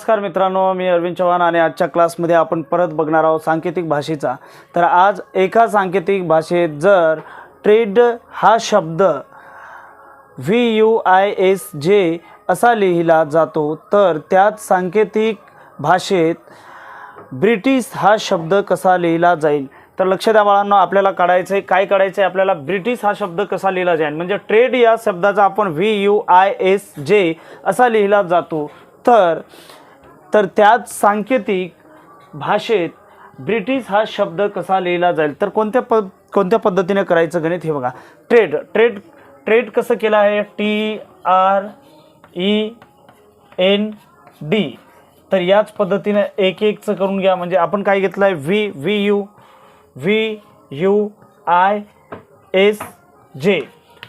नमस्कार मित्रांनो, मी अरविंद चव्हाण आणि आजच्या क्लासमध्ये आपण परत बघणार आहोत सांकेतिक भाषेचा। तर आज एका सांकेतिक भाषेत जर ट्रेड हा शब्द VUISJ असा लिहिला जातो तर त्यात सांकेतिक भाषेत ब्रिटिश हा शब्द कसा लिहिला जाईल। तर लक्ष द्या बाळांनो, आपल्याला काढायचं आहे काय काढायचं आहे आपल्याला ब्रिटिश हा शब्द कसा लिहिला जाईल। म्हणजे ट्रेड या शब्दाचा आपण VUISJ असा लिहिला जातो तर त्यात सांकेतिक भाषेत ब्रिटिश हा शब्द कसा लिहिला जाईल। तर कोणत्या पद्धतीने करायचं गणित हे बघा। ट्रेड कसं केलं आहे TREND। तर याच पद्धतीने एक एकचं करून घ्या। म्हणजे आपण काय घेतलं आहे VUISJ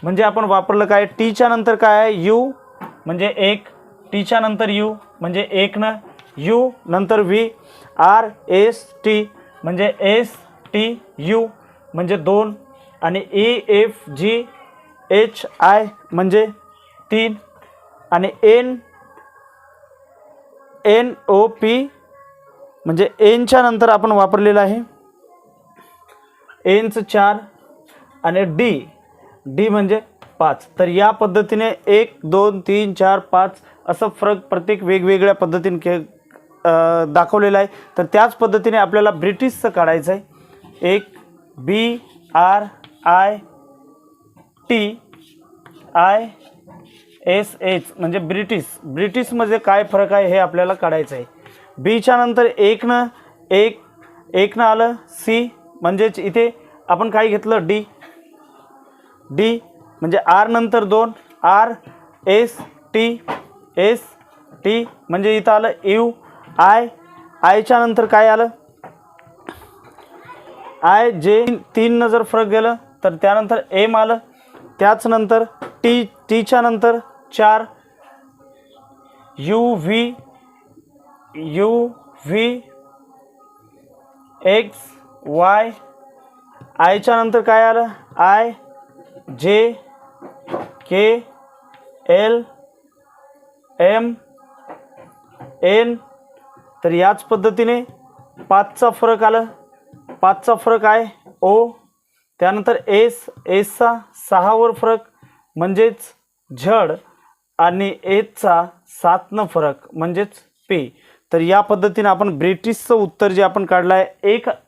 म्हणजे आपण वापरलं काय टी च्या नंतर काय आहे यू म्हणजे एक, टी च्या नंतर यू म्हणजे एक न, यू नंतर V, RST म्हणजे STU म्हणजे दोन आणि EFGHI म्हणजे तीन आणि NOP म्हणजे N च्या नंतर आपण वापरलेलं आहे N चं 4 आणि D म्हणजे 5। तर या पद्धतीने 1 2 3 4 5 असं फरक प्रत्येक वेगवेगळ्या पद्धतीने दाखवलेला आहे। तर त्याच पद्धतीने आपल्याला ब्रिटिशचं काढायचं आहे। एक BRITISH म्हणजे ब्रिटिशमध्ये काय फरक आहे हे आपल्याला काढायचं आहे। बी च्या नंतर एक न आलं C म्हणजेच इथे आपण काय घेतलं D म्हणजे R नंतर 2 RST म्हणजे इथं आलं U I च्या नंतर काय आलं IJ, 3 न जर फरक गेलं तर त्यानंतर M आलं, त्याच नंतर T च्या नंतर 4 UV XY I च्या नंतर काय आलं IJKLMN। तर याच पद्धतीने 5 चा फरक आलं, 5 चा फरक आहे O, त्यानंतर S चा 6 वर फरक म्हणजेच Z आणि H चा 7 न फरक म्हणजेच P। तर या पद्धतीने आपण ब्रिटिशचं उत्तर जे आपण काढलं आहे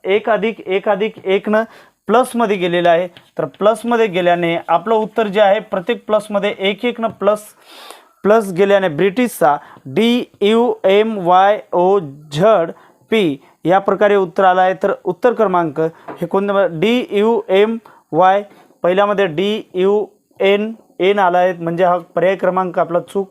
1 अधिक 1 न प्लसमध्ये गेलेलं आहे। तर प्लसमध्ये गेल्याने आपलं उत्तर जे आहे प्रत्येक प्लसमध्ये 1 न प्लस गेल्याने ब्रिटिशचा DUMYOZP या प्रकारे उत्तर आलं आहे। तर उत्तर क्रमांक हे कोणतं DUMY पहिल्यामध्ये DUNN आला आहे म्हणजे हा पर्याय क्रमांक आपला चूक।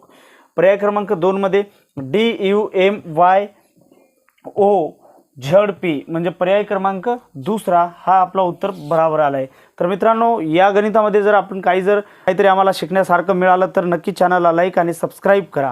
पर्याय क्रमांक 2 मध्ये DUMYOZP म्हणजे पर्याय क्रमांक दुसरा हा आपला उत्तर बरोबर आला आहे। तर मित्रांनो, या गणितामध्ये जर आपण काहीतरी आम्हाला शिकण्यासारखं मिळालं तर नक्की चॅनलला लाईक आणि सबस्क्राईब करा।